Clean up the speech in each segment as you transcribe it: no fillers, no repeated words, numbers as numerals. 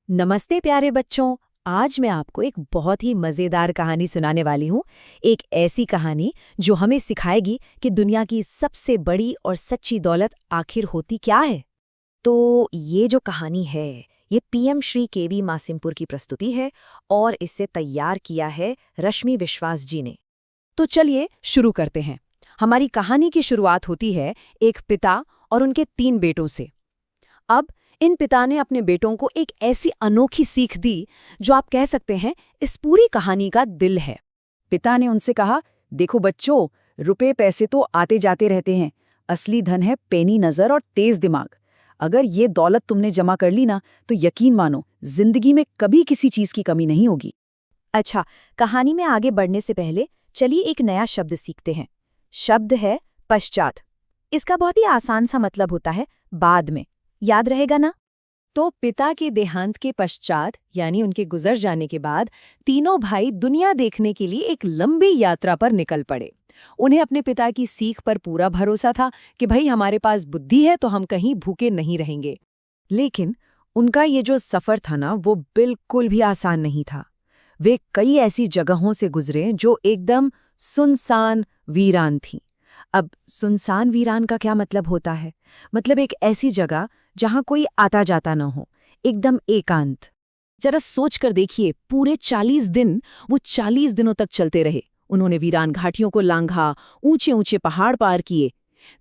नमस्ते प्यारे बच्चों। आज मैं आपको एक बहुत ही मज़ेदार कहानी सुनाने वाली हूँ। एक ऐसी कहानी जो हमें सिखाएगी कि दुनिया की सबसे बड़ी और सच्ची दौलत आखिर होती क्या है। तो ये जो कहानी है, ये पीएम श्री केवी मासिमपुर की प्रस्तुति है और इसे तैयार किया है रश्मि विश्वास जी ने। तो चलिए शुरू करते हैं। हमारी कहानी की शुरुआत होती है एक पिता और उनके 3 बेटों से। अब इन पिता ने अपने बेटों को एक ऐसी अनोखी सीख दी जो आप कह सकते हैं इस पूरी कहानी का दिल है। पिता ने उनसे कहा, देखो बच्चों, रुपए पैसे तो आते जाते रहते हैं, असली धन है पैनी नजर और तेज दिमाग। अगर ये दौलत तुमने जमा कर ली ना, तो यकीन मानो जिंदगी में कभी किसी चीज की कमी नहीं होगी। अच्छा, कहानी में आगे बढ़ने से पहले चलिए एक नया शब्द सीखते हैं। शब्द है पश्चात। इसका बहुत ही आसान सा मतलब होता है बाद में। याद रहेगा ना? तो पिता के देहांत के पश्चात, यानी उनके गुजर जाने के बाद, तीनों भाई दुनिया देखने के लिए एक लंबी यात्रा पर निकल पड़े। उन्हें अपने पिता की सीख पर पूरा भरोसा था कि भाई हमारे पास बुद्धि है तो हम कहीं भूखे नहीं रहेंगे। लेकिन उनका ये जो सफर था ना, वो बिल्कुल भी आसान नहीं था। वे कई ऐसी जगहों से गुजरे जो एकदम सुनसान, वीरान थीं। अब सुनसान वीरान का क्या मतलब होता है? मतलब एक ऐसी जगह जहां कोई आता जाता न हो, एकदम एकांत। जरा सोच कर देखिए, पूरे 40 दिन वो 40 दिनों तक चलते रहे। उन्होंने वीरान घाटियों को लांघा, ऊंचे ऊंचे पहाड़ पार किए।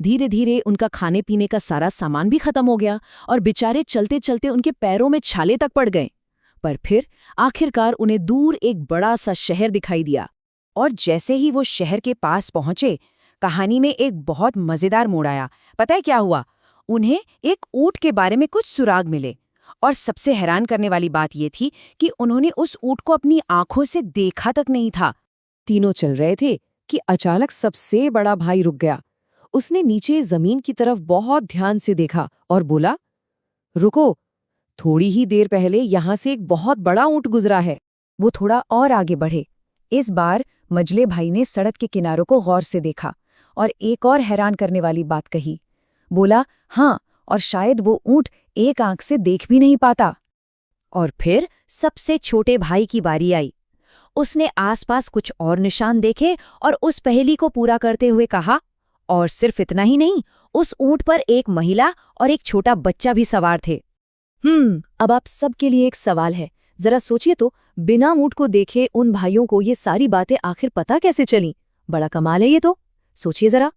धीरे धीरे उनका खाने पीने का सारा सामान भी खत्म हो गया और बेचारे चलते चलते उनके पैरों में छाले तक पड़ गए। पर फिर आखिरकार उन्हें दूर एक बड़ा सा शहर दिखाई दिया। और जैसे ही वो शहर के पास पहुंचे, कहानी में एक बहुत मजेदार मोड़ आया। पता है क्या हुआ? उन्हें एक ऊंट के बारे में कुछ सुराग मिले। और सबसे हैरान करने वाली बात ये थी कि उन्होंने उस ऊंट को अपनी आंखों से देखा तक नहीं था। तीनों चल रहे थे कि अचानक सबसे बड़ा भाई रुक गया। उसने नीचे जमीन की तरफ बहुत ध्यान से देखा और बोला, रुको, थोड़ी ही देर पहले यहां से एक बहुत बड़ा ऊंट गुजरा है। वो थोड़ा और आगे बढ़े। इस बार मजले भाई ने सड़क के किनारों को गौर से देखा और एक और हैरान करने वाली बात कही। बोला, हाँ, और शायद वो ऊंट एक आंख से देख भी नहीं पाता। और फिर सबसे छोटे भाई की बारी आई। उसने आसपास कुछ और निशान देखे और उस पहेली को पूरा करते हुए कहा, और सिर्फ इतना ही नहीं, उस ऊंट पर एक महिला और एक छोटा बच्चा भी सवार थे। अब आप सबके लिए एक सवाल है। जरा सोचिए तो, बिना ऊंट को देखे उन भाइयों को ये सारी बातें आखिर पता कैसे चली? बड़ा कमाल है ये तो। सोचिए जरा।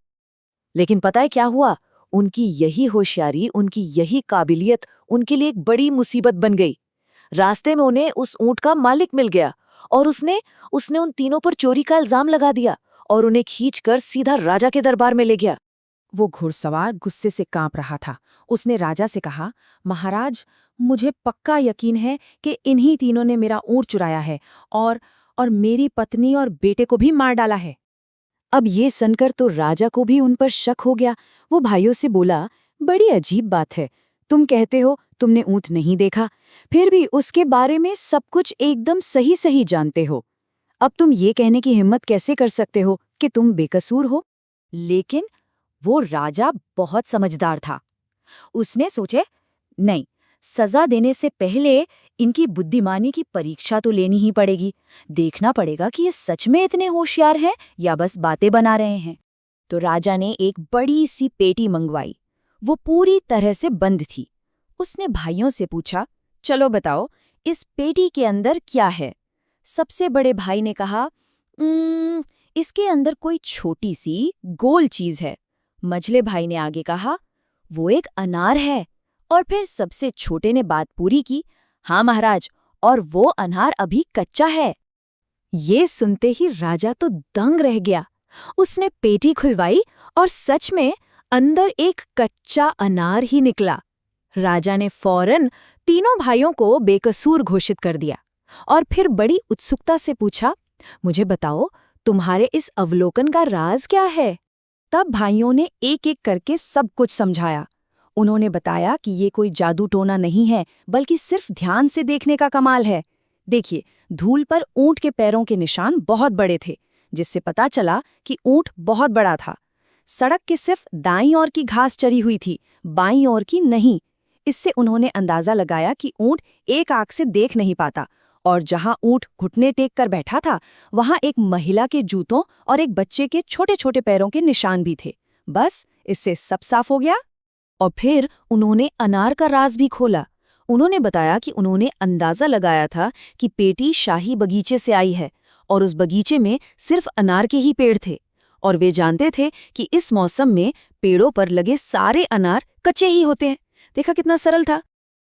लेकिन पता है क्या हुआ? उनकी यही होशियारी, उनकी यही काबिलियत उनके लिए एक बड़ी मुसीबत बन गई। रास्ते में उन्हें उस ऊंट का मालिक मिल गया और उसने उसने उन तीनों पर चोरी का इल्जाम लगा दिया और उन्हें खींचकर सीधा राजा के दरबार में ले गया। वो घुड़सवार गुस्से से कांप रहा था। उसने राजा से कहा, महाराज, मुझे पक्का यकीन है कि इन्हीं तीनों ने मेरा ऊंट चुराया है और मेरी पत्नी और बेटे को भी मार डाला है। अब ये सुनकर तो राजा को भी उन पर शक हो गया। वो भाइयों से बोला, बड़ी अजीब बात है, तुम कहते हो तुमने ऊंट नहीं देखा, फिर भी उसके बारे में सब कुछ एकदम सही सही जानते हो। अब तुम ये कहने की हिम्मत कैसे कर सकते हो कि तुम बेकसूर हो? लेकिन वो राजा बहुत समझदार था। उसने सोचे, नहीं, सजा देने से पहले इनकी बुद्धिमानी की परीक्षा तो लेनी ही पड़ेगी। देखना पड़ेगा कि ये सच में इतने होशियार हैं या बस बातें बना रहे हैं। तो राजा ने एक बड़ी सी पेटी मंगवाई। वो पूरी तरह से बंद थी। उसने भाइयों से पूछा, चलो बताओ, इस पेटी के अंदर क्या है? सबसे बड़े भाई ने कहा, इसके अंदर कोई छोटी सी गोल चीज है। मझले भाई ने आगे कहा, वो एक अनार है। और फिर सबसे छोटे ने बात पूरी की, हाँ महाराज, और वो अनार अभी कच्चा है। ये सुनते ही राजा तो दंग रह गया। उसने पेटी खुलवाई और सच में अंदर एक कच्चा अनार ही निकला। राजा ने फौरन तीनों भाइयों को बेकसूर घोषित कर दिया और फिर बड़ी उत्सुकता से पूछा, मुझे बताओ, तुम्हारे इस अवलोकन का राज क्या है? तब भाइयों ने एक एक करके सब कुछ समझाया। उन्होंने बताया कि ये कोई जादू टोना नहीं है, बल्कि सिर्फ ध्यान से देखने का कमाल है। देखिए, धूल पर ऊंट के पैरों के निशान बहुत बड़े थे, जिससे पता चला कि ऊंट बहुत बड़ा था। सड़क के सिर्फ दाईं ओर की घास चरी हुई थी, बाईं ओर की नहीं। इससे उन्होंने अंदाजा लगाया कि ऊंट एक आंख से देख नहीं पाता, और जहां ऊंट घुटने टेक कर बैठा था वहां एक महिला के जूतों और एक बच्चे के छोटे छोटे पैरों के निशान भी थे। बस इससे सब साफ हो गया। और फिर उन्होंने अनार का राज भी खोला। उन्होंने बताया कि उन्होंने अंदाजा लगाया था कि पेटी शाही बगीचे से आई है और उस बगीचे में सिर्फ अनार के ही पेड़ थे, और वे जानते थे कि इस मौसम में पेड़ों पर लगे सारे अनार कच्चे ही होते हैं। देखा कितना सरल था।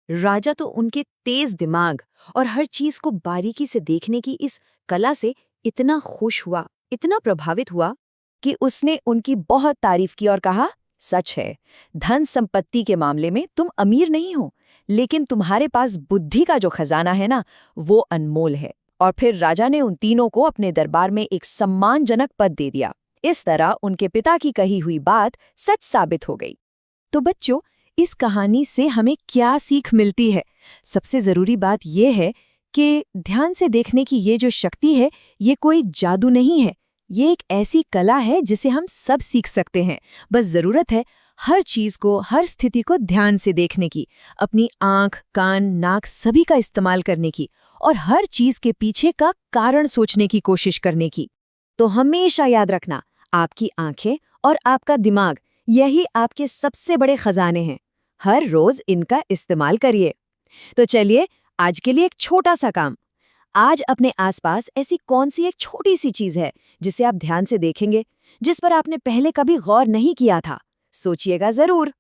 राजा तो उनके तेज दिमाग और हर चीज को बारीकी से देखने की इस कला से इतना खुश हुआ, इतना प्रभावित हुआ कि उसने उनकी बहुत तारीफ की और कहा, सच है, धन संपत्ति के मामले में तुम अमीर नहीं हो, लेकिन तुम्हारे पास बुद्धि का जो खजाना है ना, वो अनमोल है। और फिर राजा ने उन तीनों को अपने दरबार में एक सम्मानजनक पद दे दिया। इस तरह उनके पिता की कही हुई बात सच साबित हो गई। तो बच्चों, इस कहानी से हमें क्या सीख मिलती है? सबसे जरूरी बात यह है कि ध्यान से देखने की ये जो शक्ति है, ये कोई जादू नहीं है। ये एक ऐसी कला है जिसे हम सब सीख सकते हैं। बस जरूरत है हर चीज को, हर स्थिति को ध्यान से देखने की, अपनी आंख, कान, नाक सभी का इस्तेमाल करने की, और हर चीज के पीछे का कारण सोचने की कोशिश करने की। तो हमेशा याद रखना, आपकी आंखें और आपका दिमाग, यही आपके सबसे बड़े खजाने हैं। हर रोज इनका इस्तेमाल करिए। तो चलिए, आज के लिए एक छोटा सा काम। आज अपने आसपास ऐसी कौन सी एक छोटी सी चीज है जिसे आप ध्यान से देखेंगे, जिस पर आपने पहले कभी गौर नहीं किया था? सोचिएगा जरूर।